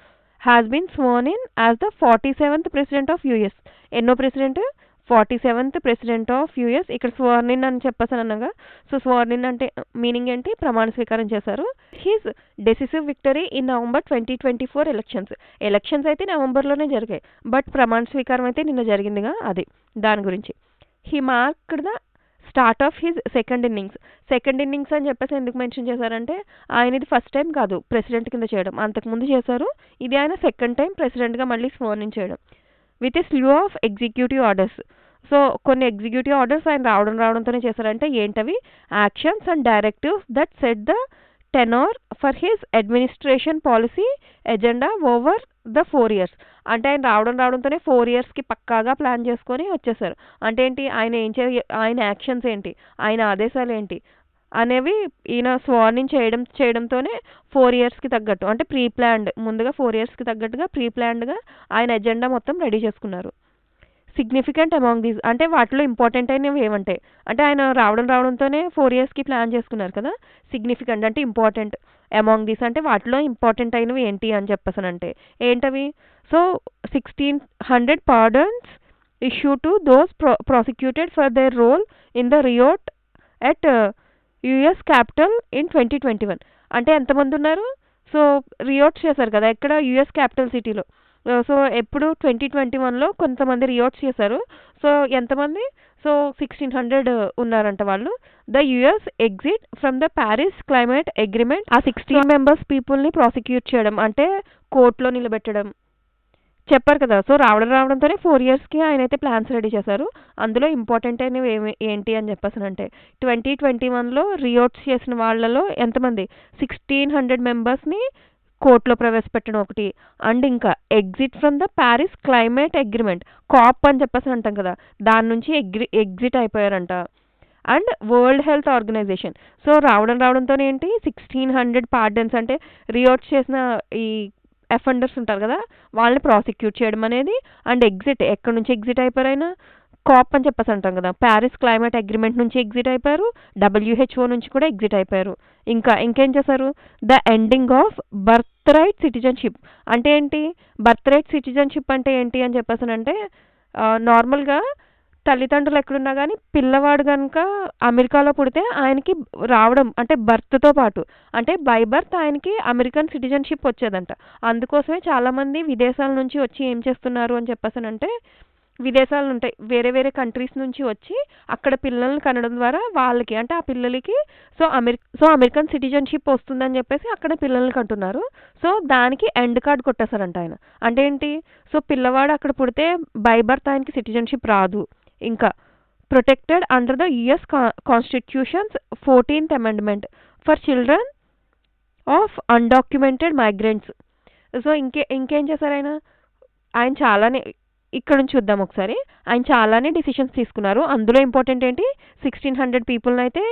Has been sworn in as the 47th president of US. ఎన్నో president, 47th president of US. ఇక్కడ స్వర్న్ ఇన్ అని చెప్పేసాను అనగా, సో స్వర్న్ ఇన్ అంటే మీనింగ్ ఏంటి, ప్రమాణ స్వీకారం చేశారు. He's decisive victory in November 2024 elections అయితే నవంబర్లోనే జరిగాయి, బట్ ప్రమాణ స్వీకారం అయితే నిన్న జరిగిందిగా, అది దాని గురించి. He marked the start of his second innings అని చెప్పేసి ఎందుకు మెన్షన్ చేశారంటే, ఆయన ఇది ఫస్ట్ టైం కాదు ప్రెసిడెంట్ కింద చేయడం, అంతకుముందు చేశారు. ఇది ఆయన సెకండ్ టైం ప్రెసిడెంట్గా మళ్ళీ స్వర్న్ ఇన్ చేయడం. With a slew of executive orders. So కొన్ని ఎగ్జిక్యూటివ్ ఆర్డర్స్ ఆయన రావడంతోనే చేశారంటే ఏంటవి, actions and directives that set the tenor for his administration policy agenda over the 4 years. అంటే ఆయన రావడంతోనే 4 yearsకి పక్కాగా ప్లాన్ చేసుకొని వచ్చేసారు. అంటే ఏంటి, ఆయన యాక్షన్స్ ఏంటి, ఆయన ఆదేశాలు ఏంటి అనేవి ఈయన స్వార్నింగ్ చేయడంతోనే 4 yearsకి తగ్గట్టు, అంటే ముందుగా 4 yearsకి తగ్గట్టుగా ప్లాన్డ్గా ఆయన ఎజెండా మొత్తం రెడీ చేసుకున్నారు. సిగ్నిఫికెంట్ అమాంగ్ దీస్ అంటే వాటిలో ఇంపార్టెంట్ అయినవి ఏమంటే, అంటే ఆయన రావడంతోనే 4 yearsకి ప్లాన్ చేసుకున్నారు కదా, సిగ్నిఫికెంట్ అంటే ఇంపార్టెంట్, అమాంగ్ దీస్ అంటే వాటిలో ఇంపార్టెంట్ అయినవి ఏంటి అని చెప్పేసానంటే ఏంటవి. So 1600 pardons issued to those prosecuted for their role in the riot at US capital in 2021. అంటే ఎంతమంది ఉన్నారు, సో రియోట్స్ చేశారు కదా ఎక్కడ, యుఎస్ క్యాపిటల్ సిటీలో. సో ఎప్పుడు 2021లో కొంతమంది రియోట్స్ చేశారు. సో ఎంతమంది, సో 1600 ఉన్నారంట వాళ్ళు. The US exit from the Paris climate agreement. ఆ 16 members పీపుల్ని ప్రాసిక్యూట్ చేయడం అంటే కోర్టులో నిలబెట్టడం చెప్పారు కదా. సో రావడంతోనే 4 yearsకి ఆయన అయితే ప్లాన్స్ రెడీ చేశారు. అందులో ఇంపార్టెంట్ అయినవి ఏంటి అని చెప్పేసానంటే 2021లో రియోట్స్ చేసిన వాళ్ళలో ఎంతమంది, 1600 members కోర్టులో ప్రవేశపెట్టడం ఒకటి. అండ్ ఇంకా exit from the Paris climate agreement, COP అని చెప్పేసి అంటాం కదా, దాని నుంచి ఎగ్జిట్ అయిపోయారంట. And world health organisation. So రావడంతో ఏంటి, 1600 pardons అంటే రియోట్స్ చేసిన ఈ అఫెండర్స్ ఉంటారు కదా వాళ్ళని ప్రాసిక్యూట్ చేయడం అనేది. అండ్ ఎక్కడి నుంచి ఎగ్జిట్ అయిపోయారు ఆయన, కాప్ అని చెప్పేసి అంటాం కదా, ప్యారిస్ క్లైమేట్ అగ్రిమెంట్ నుంచి ఎగ్జిట్ అయిపోయారు, డబ్ల్యూహెచ్ఓ నుంచి కూడా ఎగ్జిట్ అయిపోయారు. ఇంకేం చేశారు, the ending of birth right citizenship. అంటే ఏంటి, బర్త్ రైట్ సిటిజన్షిప్ అంటే ఏంటి అని చెప్పేసానంటే, నార్మల్గా తల్లిదండ్రులు ఎక్కడున్నా కానీ పిల్లవాడు కనుక అమెరికాలో పుడితే ఆయనకి రావడం అంటే బర్త్తో పాటు, అంటే బై బర్త్ ఆయనకి అమెరికన్ సిటిజన్షిప్ వచ్చేదంట. అందుకోసమే చాలామంది విదేశాల నుంచి వచ్చి ఏం చేస్తున్నారు అని చెప్పేసానంటే, విదేశాలు ఉంటాయి వేరే వేరే కంట్రీస్ నుంచి వచ్చి అక్కడ పిల్లల్ని కనడం ద్వారా వాళ్ళకి, అంటే ఆ పిల్లలకి సో అమెరికన్ సిటిజన్షిప్ వస్తుందని చెప్పేసి అక్కడ పిల్లల్ని కంటున్నారు. సో దానికి ఎండ్ కార్డ్ కొట్టేశారంట ఆయన. అంటే ఏంటి, సో పిల్లవాడు అక్కడ పుడితే బై బర్త్ ఆయనకి సిటిజన్షిప్ రాదు. ఇంకా protected under the US constitutions 14th Amendment for children of undocumented migrants. So ఇంకేం చేశారు ఆయన చాలానే ఇక్కడ నుంచి చూద్దాం ఒకసారి. ఆయన చాలానే డిసిషన్స్ తీసుకున్నారు. అందులో ఇంపార్టెంట్ ఏంటి, 1600 పీపుల్ని అయితే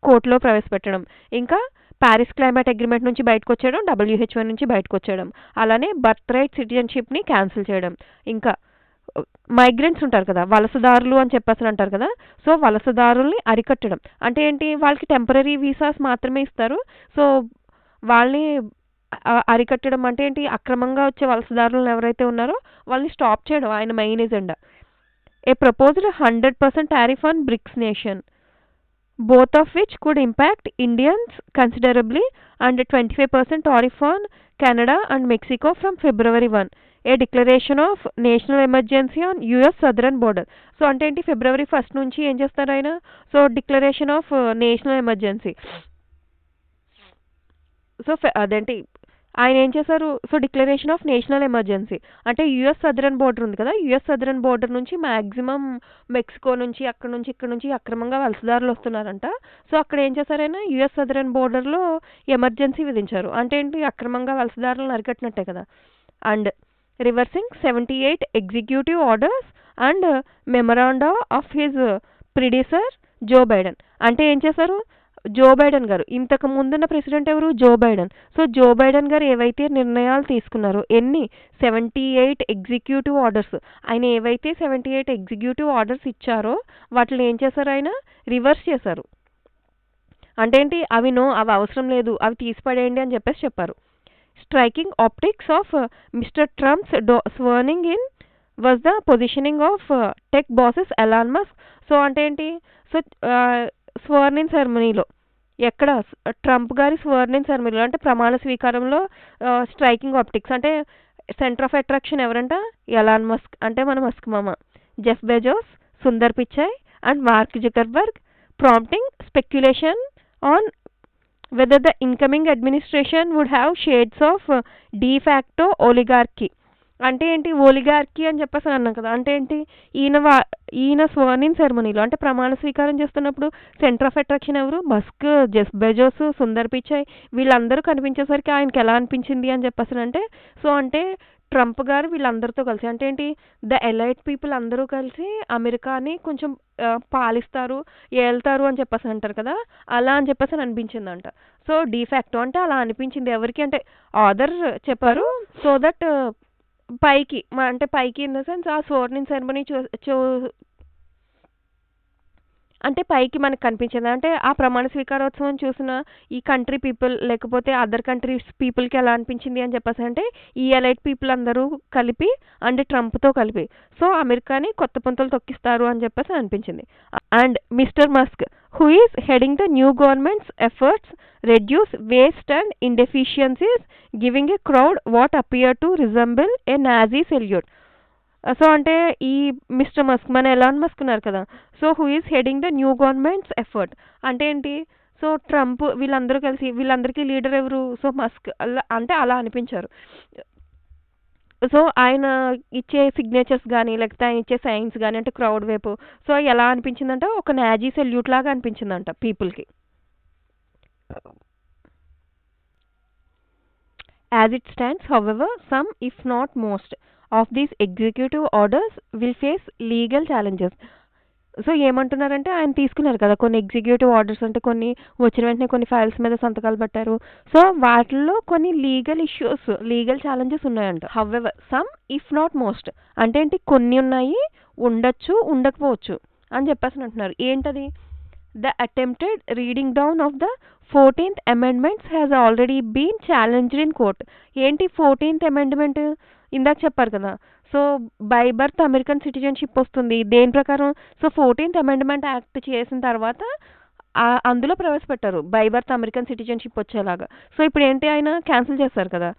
కోర్టులో ప్రవేశపెట్టడం, ఇంకా ప్యారిస్ క్లైమేట్ అగ్రిమెంట్ నుంచి బయటకు వచ్చేయడం, WHO నుంచి బయటకు వచ్చేయడం, అలానే బర్త్ రైట్ సిటిజన్షిప్ని క్యాన్సిల్ చేయడం, ఇంకా మైగ్రెంట్స్ ఉంటారు కదా, వలసదారులు అని చెప్పేసి అంటారు కదా, సో వలసదారుల్ని అరికట్టడం. అంటే ఏంటి, వాళ్ళకి టెంపరరీ వీసాస్ మాత్రమే ఇస్తారు. సో వాళ్ళని అరికట్టడం అంటే ఏంటి, అక్రమంగా వచ్చే వలసదారులను ఎవరైతే ఉన్నారో వాళ్ళని స్టాప్ చేయడం ఆయన main agenda. A proposed 100% tariff on BRICS nation, both of which could impact Indians considerably, and 25% tariff on Canada and Mexico from February 1. A declaration of national emergency on US southern border. So అంటే ఏంటి, February 1 నుంచి ఏం చేస్తారు ఆయన, so declaration of national emergency. So అదేంటి ఆయన ఏం చేశారు, so declaration of national emergency అంటే యుఎస్ సదరన్ బోర్డర్ ఉంది కదా, యుఎస్ సదరన్ బోర్డర్ నుంచి మ్యాక్సిమం మెక్సికో నుంచి అక్కడ నుంచి ఇక్కడ నుంచి అక్రమంగా వలసదారులు వస్తున్నారంట. సో అక్కడ ఏం చేశారైనా, యుఎస్ సదరన్ బోర్డర్లో ఎమర్జెన్సీ విధించారు. అంటే ఏంటి, అక్రమంగా వలసదారులను అరికట్టినట్టే కదా. And reversing 78 executive orders and memoranda of his predecessor Joe Biden. అంటే ఏం చేశారు, జో బైడెన్ గారు, ఇంతకు ముందున్న ప్రెసిడెంట్ ఎవరు, Joe Biden. So Joe Biden గారు ఏవైతే నిర్ణయాలు తీసుకున్నారో, ఎన్ని 78 ఎగ్జిక్యూటివ్ ఆర్డర్స్, ఆయన ఏవైతే 78 ఎగ్జిక్యూటివ్ ఆర్డర్స్ ఇచ్చారో వాటిని ఏం చేశారు, ఆయన రివర్స్ చేశారు. అంటే ఏంటి, అవి అవసరం లేదు, అవి తీసిపడేయండి అని చెప్పేసి చెప్పారు. Striking optics of mister Trump's swearing in was the positioning of tech bosses Elon Musk. So అంటే ఏంటి, సో స్వర్నింగ్ సెరమనీలో, ఎక్కడ ట్రంప్ గారి స్వర్నింగ్ సెరమనీలో అంటే ప్రమాణ స్వీకారంలో స్ట్రైకింగ్ ఆప్టిక్స్ అంటే సెంటర్ ఆఫ్ అట్రాక్షన్ ఎవరంట, ఎలాన్ మస్క్ అంటే మన మస్క్ మామ, Jeff Bezos, Sundar Pichai and mark Zuckerberg, prompting speculation on whether the incoming administration would have shades of de facto oligarchy. అంటే ఏంటి, ఓలిగార్కీ అని చెప్పేసి అన్నాం కదా. అంటే ఏంటి, ఈయన స్వర్నింగ్ సెరమనీలో అంటే ప్రమాణ స్వీకారం చేస్తున్నప్పుడు సెంటర్ ఆఫ్ అట్రాక్షన్ ఎవరు, Musk, Jeff Bezos, Sundar Pichai, వీళ్ళందరూ కనిపించేసరికి ఆయనకి ఎలా అనిపించింది అని చెప్పేసి అంటే, సో అంటే ట్రంప్ గారు వీళ్ళందరితో కలిసి అంటే ఏంటి, ద ఎలైట్ పీపుల్ అందరూ కలిసి అమెరికాని కొంచెం పాలిస్తారు, ఏళ్తారు అని చెప్పేసి అంటారు కదా, అలా అని చెప్పేసి అనిపించిందంట. సో డిఫాక్టో అంటే అలా అనిపించింది ఎవరికి అంటే, ఆర్డర్ చెప్పారు. సో దట్ పైకి అంటే పైకి ఇన్ ద సెన్స్ ఆ స్వర్నింగ్ సెరమనీ అంటే పైకి మనకు కనిపించింది. అంటే ఆ ప్రమాణ స్వీకారోత్సవం చూసిన ఈ కంట్రీ పీపుల్ లేకపోతే అదర్ కంట్రీస్ పీపుల్కి ఎలా అనిపించింది అని చెప్పేసి అంటే, ఈ ఎలైట్ పీపుల్ అందరూ కలిపి అండ్ ట్రంప్తో కలిపి సో అమెరికాని కొత్త పుంతలు తొక్కిస్తారు అని చెప్పేసి అనిపించింది. And mister Musk who is heading the new government's efforts reduce waste and inefficiencies giving a crowd what appear to resemble a Nazi salute. So అంటే ఈ మిస్టర్ మస్క్, మన ఎలాన్ మస్క్ ఉన్నారు కదా, so who is heading the new government's effort అంటే ఏంటి, so Trump వీళ్ళందరూ కలిసి, వీళ్ళందరికీ లీడర్ ఎవరు, సో మస్క్. అలా అంటే అలా అనిపించారు. సో ఆయన ఇచ్చే సిగ్నేచర్స్ కానీ లేకపోతే ఆయన ఇచ్చే సైన్స్ కానీ అంటే క్రౌడ్ వైపు సో ఎలా అనిపించిందంట, ఒక నాజీ సెల్యూట్ లాగా అనిపించిందంట పీపుల్కి. As it stands, however, some, if not most, of these executive orders will face legal challenges. So ఏమంటున్నారంటే, ఆయన తీసుకున్నారు కదా కొన్ని ఎగ్జిక్యూటివ్ ఆర్డర్స్, అంటే కొన్ని వచ్చిన వెంటనే కొన్ని ఫైల్స్ మీద సంతకాలు పెట్టారు. సో వాటిల్లో కొన్ని లీగల్ ఇష్యూస్, లీగల్ ఛాలెంజెస్ ఉన్నాయంట. However some, if not most అంటే ఏంటి, కొన్ని ఉన్నాయి, ఉండొచ్చు ఉండకపోవచ్చు అని చెప్పేసి అంటున్నారు. ఏంటది, the attempted reading down of the 14th amendments has already been challenged in court. ఏంటి 14th amendment, ఇందాక చెప్పారు కదా, so by birth American citizenship వస్తుంది దేని ప్రకారం, సో 14th amendment యాక్ట్ చేసిన తర్వాత అందులో ప్రవేశపెట్టారు బై బర్త్ అమెరికన్ సిటిజన్షిప్ వచ్చేలాగా. సో ఇప్పుడు ఏంటి, ఆయన క్యాన్సిల్ చేస్తారు కదా,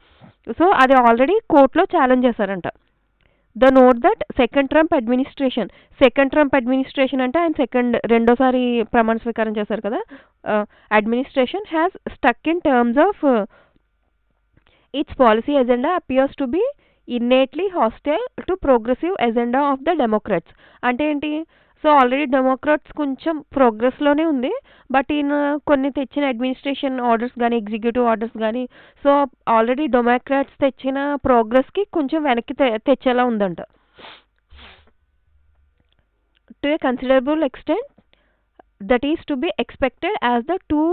సో అది ఆల్రెడీ కోర్టులో ఛాలెంజ్ చేశారంట. The note that second Trump administration అంటే ఆయన రెండోసారి ప్రమాణ స్వీకారం చేశారు కదా, administration has stuck in terms of it's policy agenda appears to be innately hostile to progressive agenda of the Democrats. అంటే ఏంటి, సో ఆల్రెడీ డెమోక్రాట్స్ కొంచెం ప్రోగ్రెస్లోనే ఉంది, బట్ ఈయన కొన్ని తెచ్చిన అడ్మినిస్ట్రేషన్ ఆర్డర్స్ కానీ ఎగ్జిక్యూటివ్ ఆర్డర్స్ కానీ సో ఆల్రెడీ డెమోక్రాట్స్ తెచ్చిన ప్రోగ్రెస్కి కొంచెం వెనక్కి తెచ్చేలా ఉందంట. to a considerable extent that is to be expected as the two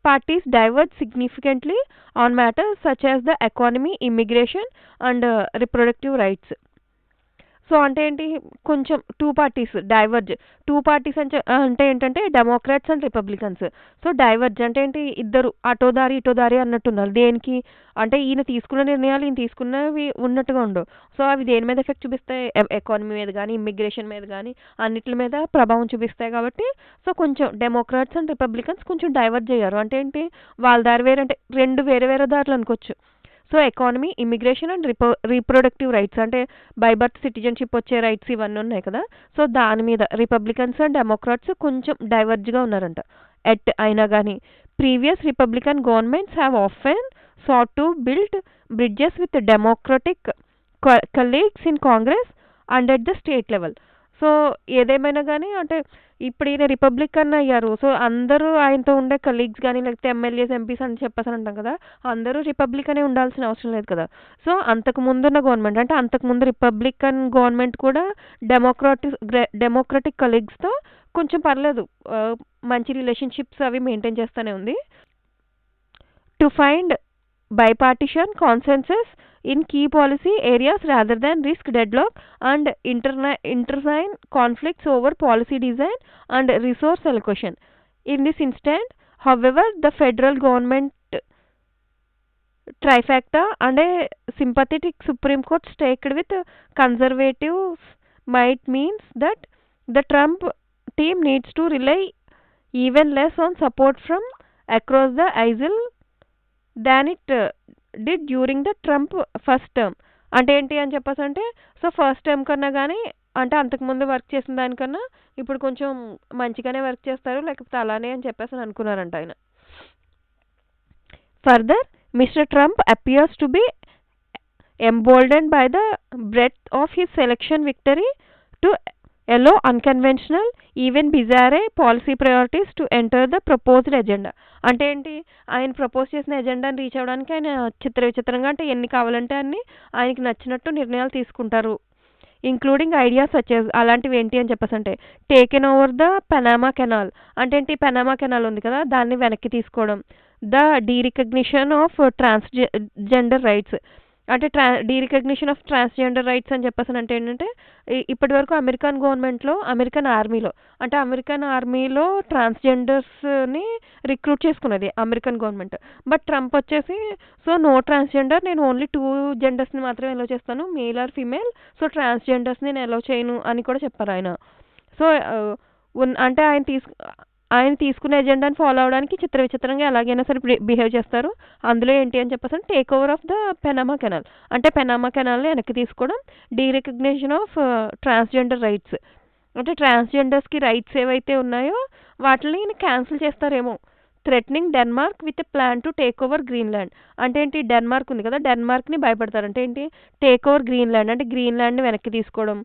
parties diverge significantly on matters such as the economy, immigration, and reproductive rights. So అంటే ఏంటి, కొంచెం two parties diverge. Two parties అంటే ఏంటంటే Democrats and Republicans. So diverge అంటే ఏంటి, ఇద్దరు అటో దారి ఇటో దారి అన్నట్టున్నారు. దేనికి అంటే ఈయన తీసుకున్న నిర్ణయాలు ఈయన తీసుకున్నవి ఉన్నట్టుగా ఉండవు. సో అవి దేని మీద ఎఫెక్ట్ చూపిస్తాయి, ఎకానమీ మీద కానీ ఇమ్మిగ్రేషన్ మీద కానీ అన్నిటి మీద ప్రభావం చూపిస్తాయి. కాబట్టి సో కొంచెం డెమోక్రాట్స్ అండ్ రిపబ్లికన్స్ కొంచెం డైవర్జ్ అయ్యారు. అంటే ఏంటి, వాళ్ళ దారి వేరే, అంటే రెండు వేరే వేరే దారులు అనుకోవచ్చు. So economy, immigration and reproductive rights అంటే బై బర్త్ సిటిజన్షిప్ వచ్చే రైట్స్ ఇవన్నీ ఉన్నాయి కదా. సో దాని మీద రిపబ్లికన్స్ అండ్ డెమోక్రాట్స్ కొంచెం డైవర్జ్గా ఉన్నారంట. అయినా కానీ previous Republican governments have often sought to build bridges with democratic colleagues in Congress and at the state level. So ఏదేమైనా కానీ అంటే ఇప్పుడు ఈయన రిపబ్లికన్ అయ్యారు. సో అందరూ ఆయనతో ఉండే కలీగ్స్ కానీ లేకపోతే ఎమ్మెల్యేస్, ఎంపీస్ అని చెప్పేసి అంటాం కదా, అందరూ రిపబ్లికనే ఉండాల్సిన అవసరం లేదు కదా. సో అంతకు ముందున్న గవర్నమెంట్ అంటే అంతకుముందు రిపబ్లికన్ గవర్నమెంట్ కూడా డెమోక్రటిక్ కలీగ్స్తో కొంచెం పర్లేదు, మంచి రిలేషన్షిప్స్ అవి మెయింటైన్ చేస్తూనే ఉంది. To find bipartisan consensus in key policy areas rather than risk deadlock and intertwine conflicts over policy design and resource allocation. In this instant, however, the federal government trifecta and a sympathetic Supreme Court staked with conservatives might means that the Trump team needs to rely even less on support from across the aisle than it did during the Trump first term. అంటే ఏంటి అని చెప్పేసి అంటే, so first term కన్నా కానీ అంటే అంతకుముందు work చేసిన దానికన్నా ఇప్పుడు కొంచెం మంచిగానే వర్క్ చేస్తారు, లేకపోతే అలానే అని చెప్పేసి అనుకున్నారంట ఆయన. Further, mister Trump appears to be emboldened by the breadth of his election victory to allow unconventional, even bizarre policy priorities to enter the proposed agenda. అంటే ఏంటి, ఆయన ప్రపోజ్ చేసిన ఎజెండాని రీచ్ అవ్వడానికి ఆయన విచిత్రంగా అంటే ఎన్ని కావాలంటే అన్ని ఆయనకి నచ్చినట్టు నిర్ణయాలు తీసుకుంటారు. ఇంక్లూడింగ్ ఐడియాస్ వచ్చేసి అలాంటివి ఏంటి అని చెప్పేసి అంటే, taken over the Panama canal. అంటే ఏంటి, పెనామా కెనాల్ ఉంది కదా, దాన్ని వెనక్కి తీసుకోవడం. The derecognition of transgender rights అంటే డీరికగ్నిషన్ ఆఫ్ ట్రాన్స్జెండర్ రైట్స్ అని చెప్పేసి అంటే ఏంటంటే, ఇప్పటి వరకు అమెరికన్ గవర్నమెంట్లో, అమెరికన్ ఆర్మీలో ట్రాన్స్జెండర్స్ని రిక్రూట్ చేసుకున్నది అమెరికన్ గవర్నమెంట్. బట్ ట్రంప్ వచ్చేసి సో నో ట్రాన్స్జెండర్, నేను ఓన్లీ 2 జెండర్స్ని మాత్రమే ఎలో చేస్తాను, మేల్ ఆర్ ఫీమేల్, సో ట్రాన్స్జెండర్స్ని నేను ఎలో చేయను అని కూడా చెప్పారు ఆయన. సో అంటే ఆయన తీసుకునే ఎజెండాని ఫాలో అవడానికి విచిత్రంగా ఎలాగైనా సరే బిహేవ్ చేస్తారు. అందులో ఏంటి అని చెప్పేసి take over of the Panama canal. అంటే పెనామా కెనాల్ని వెనక్కి తీసుకోవడం, డీరికగ్నిషన్ ఆఫ్ ట్రాన్స్జెండర్ రైట్స్. అంటే ట్రాన్స్జెండర్స్కి రైట్స్ ఏవైతే ఉన్నాయో వాటిని క్యాన్సిల్ చేస్తారేమో. Threatening Denmark with plan to take over Greenland. అంటే ఏంటి, డెన్మార్క్ ఉంది కదా, డెన్మార్క్ని భయపడతారు. అంటే ఏంటి, టేక్ ఓవర్ గ్రీన్లాండ్ అంటే గ్రీన్లాండ్ని వెనక్కి తీసుకోవడం.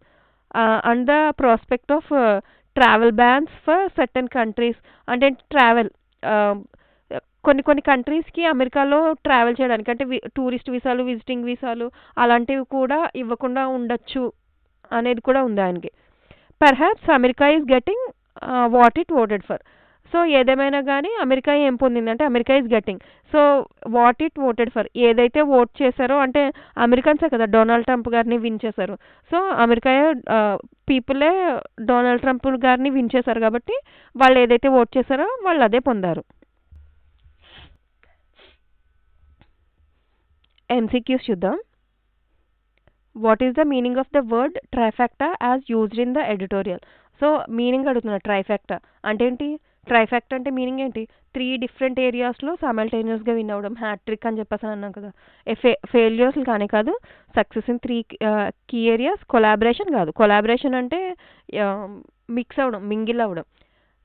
And the prospect of travel bans for certain countries. అంటే ట్రావెల్ కొన్ని కంట్రీస్కి అమెరికాలో ట్రావెల్ చేయడానికి అంటే టూరిస్ట్ వీసాలు, విజిటింగ్ వీసాలు అలాంటివి కూడా ఇవ్వకుండా ఉండొచ్చు అనేది కూడా ఉంది ఆయనకి. Perhaps America is getting what it voted for. So ఏదేమైనా కానీ అమెరికా ఏం పొందిందంటే, America is getting so what it voted for. ఏదైతే ఓట్ చేశారో అంటే అమెరికన్సే కదా డొనాల్డ్ ట్రంప్ గారిని విన్ చేశారు. సో అమెరికా పీపులే డొనాల్డ్ ట్రంప్ గారిని విన్ చేశారు కాబట్టి వాళ్ళు ఏదైతే ఓట్ చేశారో వాళ్ళు అదే పొందారు. ఎంసీక్యూస్ చూద్దాం. What is the meaning of the word trifecta as used in the editorial. So meaning అడుగుతున్నారు. ట్రైఫాక్టా అంటే ఏంటి, ట్రైఫాక్టా అంటే మీనింగ్ ఏంటి, 3 డిఫరెంట్ ఏరియాస్లో సైమల్టేనియస్గా విన్ అవ్వడం, హ్యాట్రిక్ అని చెప్పేసి అన్నాం కదా. ఫెయిల్యూర్స్ కానీ కాదు, success in 3 key areas. Collaboration కాదు, కొలాబరేషన్ అంటే మిక్స్ అవ్వడం, మింగిల్ అవ్వడం.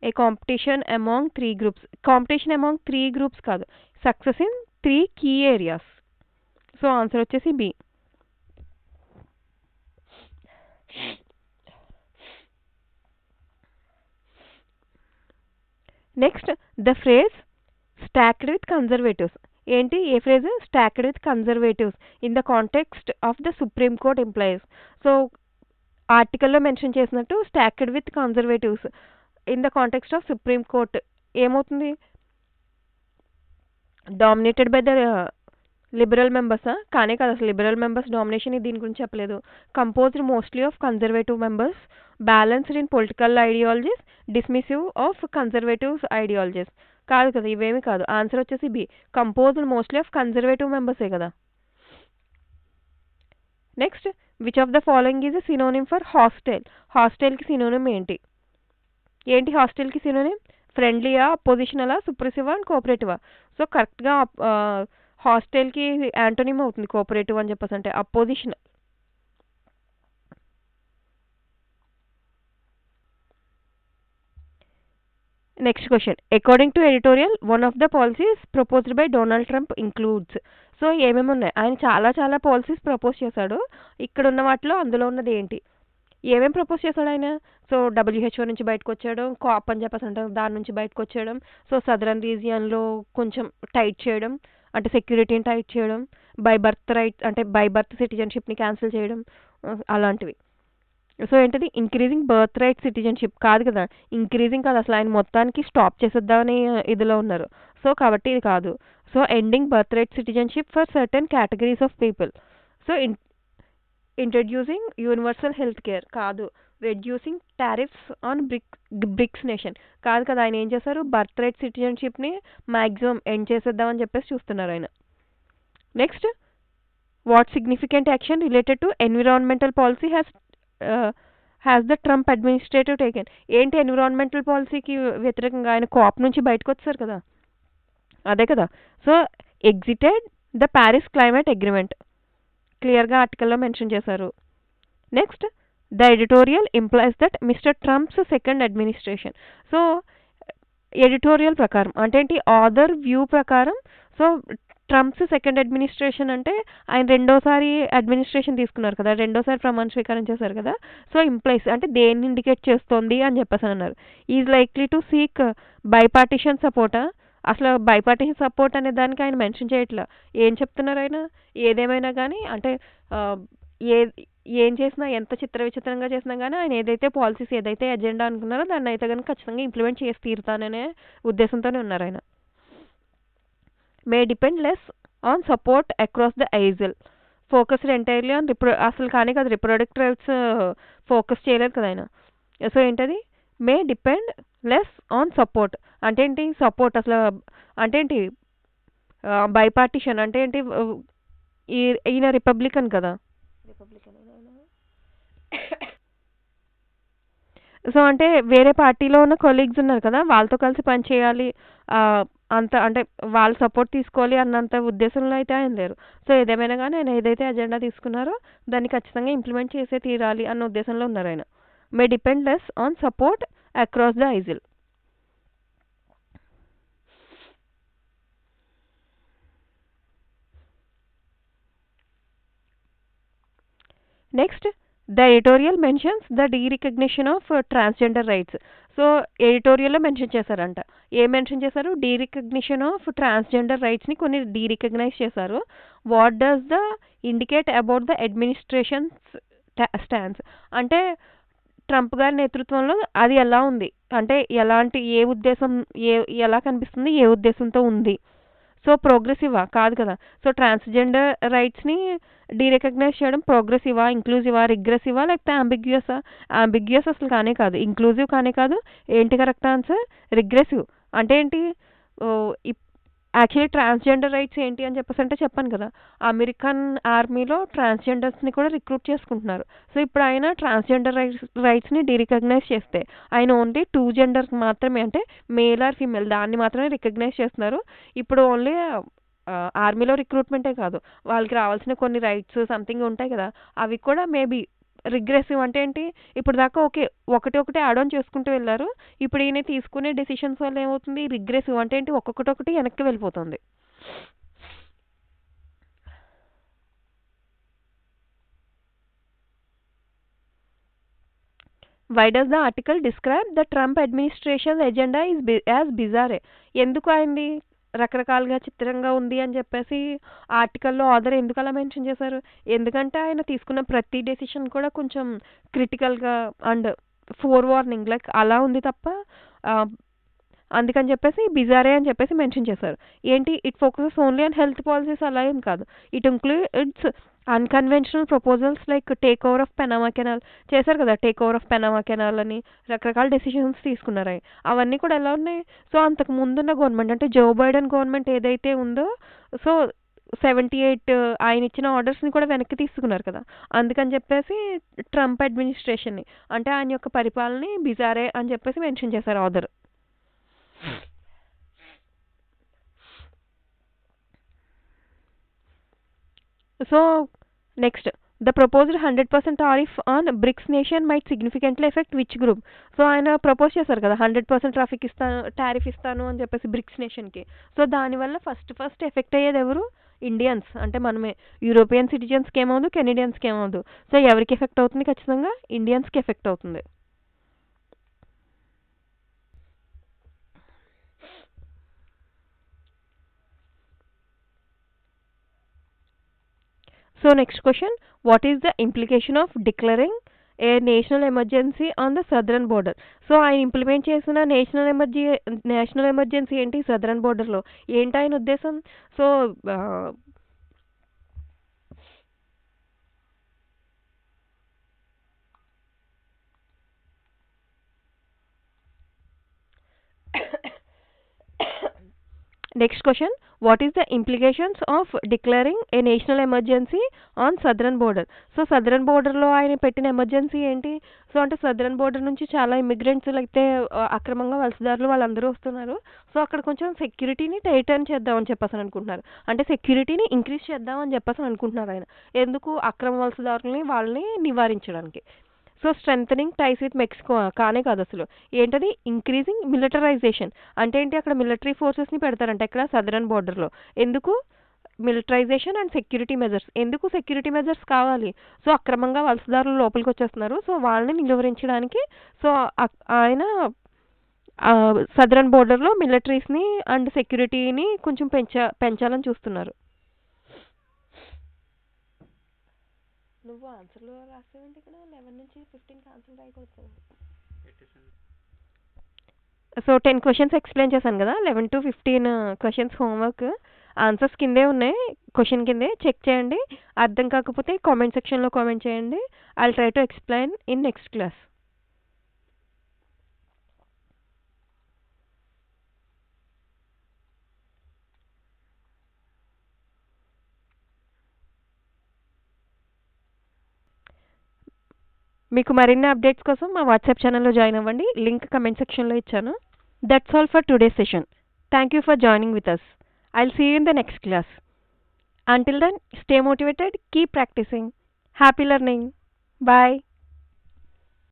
A competition among 3 groups. Competition among 3 groups కాదు, success in 3 key areas. So answer వచ్చేసి B. Next, the phrase stacked with conservatives. ఏంటి ఏ phrase, stacked with conservatives in the context of the Supreme Court employees. So ఆర్టికల్లో mention చేసినట్టు stacked with conservatives in the context of Supreme Court ఏమవుతుంది, dominated by the liberal మెంబర్సా? కానే కాదు, అసలు liberal members domination దీని గురించి చెప్పలేదు. Composed mostly of conservative members, balanced in political ideologies, dismissive of conservative ideologies. కాదు కదా, ఇవేమి కాదు. ఆన్సర్ వచ్చేసి B, composed mostly of conservative మెంబర్సే కదా. Next, which of the following is a synonym for hostile? హాస్టైల్కి సినోనిమ్ ఏంటి? ఏంటి హాస్టైల్కి సినోనిమ్? ఫ్రెండ్లీయా, అపోజిషనలా, సుప్రెసివా అండ్ కోఆపరేటివా? సో కరెక్ట్గా హాస్టైల్కి యాంటోనిమ్ అవుతుంది కోఆపరేటివ్ అని చెప్పేసి, అంటే opposition. Next question, according to editorial one of the policies proposed by Donald Trump includes. So ఏమేమి ఉన్నాయి? ఆయన చాలా చాలా పాలసీస్ ప్రపోజ్ చేశాడు. ఇక్కడ ఉన్న వాటిలో అందులో ఉన్నది ఏంటి? ఏమేమి ప్రపోజ్ చేశాడు ఆయన? సో డబ్ల్యూహెచ్ఓ నుంచి బయటకు వచ్చాడు, కాప్ అని చెప్పేసి అంటారు, దాని నుంచి బయటకు వచ్చేయడం, సో సదరన్ రీజియన్లో కొంచెం టైట్ చేయడం, అంటే సెక్యూరిటీని టైట్ చేయడం, బై బర్త్ రైట్ అంటే బై బర్త్ సిటిజన్షిప్ని క్యాన్సిల్ చేయడం, అలాంటివి. సో ఏంటది? ఇంక్రీజింగ్ బర్త్ రైట్ సిటిజన్షిప్ కాదు కదా, ఇంక్రీజింగ్ కాదు, అసలు ఆయన మొత్తానికి స్టాప్ చేసేద్దామని ఇదిలో ఉన్నారు. సో కాబట్టి ఇది కాదు. So ending birth right citizenship for certain categories of people. So introducing universal health care కాదు. Reducing tariffs on BRICS nation కాదు కదా. ఆయన ఏం చేశారు? బర్త్ రైట్ సిటిజన్షిప్ని మ్యాక్సిమం ఎండ్ చేసేద్దామని చెప్పేసి చూస్తున్నారు ఆయన. Next, what significant action related to environmental policy has the Trump administrative taken? ఏంటి ఎన్విరాన్మెంటల్ పాలసీకి వ్యతిరేకంగా ఆయన కాప్ నుంచి బయటకు వచ్చారు కదా, అదే కదా. So exited the Paris climate agreement క్లియర్గా ఆర్టికల్లో మెన్షన్ చేశారు. Next, the editorial implies that mister Trump's second administration. So editorial ప్రకారం అంటే ఏంటి? ఆథర్ వ్యూ ప్రకారం. సో ట్రంప్స్ సెకండ్ అడ్మినిస్ట్రేషన్ అంటే ఆయన రెండోసారి అడ్మినిస్ట్రేషన్ తీసుకున్నారు కదా, రెండోసారి ప్రమాణ స్వీకారం చేశారు కదా. సో ఇంప్లైస్ అంటే దేన్ని ఇండికేట్ చేస్తోంది అని చెప్పేసి అన్నారు. Is likely to seek bipartisan సపోర్టా? అసలు బైపార్టిషన్ సపోర్ట్ అనే దానికి ఆయన మెన్షన్ చేయట్లా. ఏం చెప్తున్నారు ఆయన? ఏదేమైనా కానీ అంటే ఏ ఏం చేసినా, ఎంత చిత్ర విచిత్రంగా చేసినా కానీ ఆయన ఏదైతే పాలసీస్ ఏదైతే ఎజెండా అనుకున్నారో దాన్ని అయితే కనుక ఖచ్చితంగా ఇంప్లిమెంట్ చేసి తీరుతాననే ఉద్దేశంతోనే ఉన్నారు ఆయన. May depend less on support across the aisle, focused entirely on అసలు కానీ కదా రిప్రొడక్టివ్ రైట్స్ ఫోకస్ చేయలేదు కదా ఆయన. సో ఏంటది? మే డిపెండ్ లెస్ ఆన్ సపోర్ట్ అంటే ఏంటి? సపోర్ట్ అసలు అంటే ఏంటి? బైపార్టిషన్ అంటే ఏంటి? ఈయన రిపబ్లికన్ కదా, సో అంటే వేరే పార్టీలో ఉన్న కొలీగ్స్ ఉన్నారు కదా, వాళ్ళతో కలిసి పనిచేయాలి, అంత అంటే వాళ్ళ సపోర్ట్ తీసుకోవాలి అన్నంత ఉద్దేశంలో అయితే ఆయన లేరు. సో ఏదేమైనా కానీ ఆయన ఏదైతే అజెండా తీసుకున్నారో దాన్ని ఖచ్చితంగా ఇంప్లిమెంట్ చేసే తీరాలి అన్న ఉద్దేశంలో ఉన్నారు ఆయన. May depend less on support across the aisle. Next, the editorial mentions the derecognition of transgender rights. So ఎడిటోరియల్లో మెన్షన్ చేశారంట. ఏం మెన్షన్ చేశారు? డీరికగ్నిషన్ ఆఫ్ ట్రాన్స్జెండర్ రైట్స్ని కొన్ని డీరికగ్నైజ్ చేశారు. What does the indicate about the administrations stance? అంటే ట్రంప్ గారి నేతృత్వంలో అది ఎలా ఉంది అంటే ఎలాంటి ఏ ఉద్దేశం ఎలా కనిపిస్తుంది, ఏ ఉద్దేశంతో ఉంది? సో ప్రోగ్రెసివా? కాదు కదా. సో ట్రాన్స్జెండర్ రైట్స్ని డీరికగ్నైజ్ చేయడం ప్రోగ్రెసివా, ఇంక్లూజివా, రిగ్రెసివా, లేకపోతే అంబిగ్యూయసా? అంబిగ్యూయస్ అసలు కానే కాదు, ఇంక్లూజివ్ కానే కాదు. ఏంటి కరెక్ట్ ఆన్సర్? రిగ్రెసివ్. అంటే ఏంటి? యాక్చువల్లీ ట్రాన్స్జెండర్ రైట్స్ ఏంటి అని చెప్పేసి అంటే చెప్పాను కదా, అమెరికన్ ఆర్మీలో ట్రాన్స్జెండర్స్ని కూడా రిక్రూట్ చేసుకుంటున్నారు. సో ఇప్పుడు ఆయన ట్రాన్స్జెండర్ రైట్స్ని డీరికగ్నైజ్ చేస్తే ఆయన ఓన్లీ 2 జెండర్స్ మాత్రమే అంటే మేల్ ఆర్ ఫీమేల్ దాన్ని మాత్రమే రికగ్నైజ్ చేస్తున్నారు. ఇప్పుడు ఓన్లీ ఆర్మీలో రిక్రూట్మెంటే కాదు, వాళ్ళకి రావాల్సిన కొన్ని రైట్స్ సంథింగ్ ఉంటాయి కదా, అవి కూడా మేబీ రిగ్రెసివ్ అంటే ఏంటి? ఇప్పుడు దాకా ఓకే ఒకటి యాడ్ ఆన్ చేసుకుంటూ వెళ్ళారు, ఇప్పుడు ఈయన తీసుకునే డెసిషన్స్ వల్ల ఏమవుతుంది? రిగ్రెసివ్ అంటే ఏంటి? ఒక్కొక్కటి వెనక్కి వెళ్ళిపోతుంది. Why does the article describe the Trump administration agenda as bizarre? ఎందుకు అయింది రకరకాలుగా చిత్రంగా ఉంది అని చెప్పేసి ఆర్టికల్‌లో ఆథర్ ఎందుకు అలా మెన్షన్ చేశారు? ఎందుకంటే ఆయన తీసుకున్న ప్రతి డెసిషన్ కూడా కొంచెం క్రిటికల్‌గా అండ్ ఫోర్ వార్నింగ్ లైక్ అలా ఉంది తప్ప ఆహ్, అందుకని చెప్పేసి బిజారే అని చెప్పేసి మెన్షన్ చేశారు. ఏంటి it focuses only on health policies అలా ఏం కాదు. It includes unconventional proposals like take over of Panama canal చేశారు కదా! Take over of Panama canal అని రకరకాల డెసిషన్స్ తీసుకున్నారాయన. అవన్నీ కూడా ఎలా ఉన్నాయి? సో, అంతకు ముందున్న గవర్నమెంట్ అంటే జో బైడెన్ గవర్నమెంట్ ఏదైతే ఉందో సో, 78 ఆయనిచ్చిన ఆర్డర్స్‌ని కూడా వెనక్కి తీసుకున్నారు కదా! అందుకని చెప్పేసి ట్రంప్ అడ్మినిస్ట్రేషన్‌ని అంటే ఆయన యొక్క పరిపాలనని బిజారే అని చెప్పేసి మెన్షన్ చేశారు author. So, next the proposed 100% tariff on BRICS nation might significantly effect which group? So, ఆయన ప్రపోజ్ చేశారు కదా! 100% టారిఫ్ ఇస్తాను అని చెప్పేసి బ్రిక్స్ నేషన్‌కి. సో, దానివల్ల ఫస్ట్ ఎఫెక్ట్ అయ్యేది ఎవరు? ఇండియన్స్ అంటే మనమే. యూరోపియన్ సిటిజన్స్‌కి ఏమవ్వదు, కెనడియన్స్‌కి ఏమవ్వదు. సో, ఎవరికి ఎఫెక్ట్ అవుతుంది ఖచ్చితంగా? ఇండియన్స్‌కి ఎఫెక్ట్ అవుతుంది. So next question, what is the implication of declaring a national emergency on the southern border? So ఆయన ఇంప్లిమెంట్ చేసిన నేషనల్ ఎమర్జెన్సీ ఏంటి సదరన్ బోర్డర్లో ఏంటి ఆయన ఉద్దేశం? So next question, what is the implications of declaring A national emergency on southern border? So southern బోర్డర్లో ఆయన పెట్టిన ఎమర్జెన్సీ ఏంటి? సో అంటే సదరన్ బోర్డర్ నుంచి చాలా ఇమిగ్రెంట్స్ లేకపోతే అక్రమంగా వలసదారులు వాళ్ళందరూ వస్తున్నారు. సో అక్కడ కొంచెం సెక్యూరిటీని టైటన్ చేద్దామని చెప్పేసి అనుకుంటున్నారు. అంటే సెక్యూరిటీని ఇంక్రీజ్ చేద్దామని చెప్పేసి అనుకుంటున్నారు ఆయన. ఎందుకు? అక్రమ వలసదారులని వాళ్ళని నివారించడానికి. So strengthening ties with Mexico కానే కాదు అసలు. ఏంటది? Increasing militarization. అంటే ఏంటి? అక్కడ మిలిటరీ ఫోర్సెస్ని పెడతారంట ఇక్కడ సదరన్ బోర్డర్లో. ఎందుకు? Militarisation and security measures. ఎందుకు సెక్యూరిటీ మెజర్స్ కావాలి? సో అక్రమంగా వలసదారులు లోపలికి వచ్చేస్తున్నారు. సో వాళ్ళని నిలువరించడానికి సో ఆయన సదరన్ బోర్డర్లో మిలిటరీస్ని అండ్ సెక్యూరిటీని కొంచెం పెంచాలని చూస్తున్నారు. నువ్వు ఆన్సర్లో రాసేవంటే ఇక్కడ 11 నుంచి 15 ఆన్సర్ రాయకూడదు. సో 10 క్వశ్చన్స్ ఎక్స్ప్లెయిన్ చేశాను కదా, 11 to 15 క్వశ్చన్స్ హోంవర్క్. ఆన్సర్స్ కిందే ఉన్నాయి, క్వశ్చన్ కిందే చెక్ చేయండి. అర్థం కాకపోతే కామెంట్ సెక్షన్లో కామెంట్ చేయండి. I try to explain in next class. మీకు మరిన్ని అప్డేట్స్ కోసం మా వాట్సాప్ ఛానల్లో జాయిన్ అవ్వండి. లింక్ కమెంట్ సెక్షన్లో ఇచ్చాను. That's all for today session. Thank you for joining with us. I'll see you in the next class. Until then, stay motivated, keep practicing. Happy learning. Bye.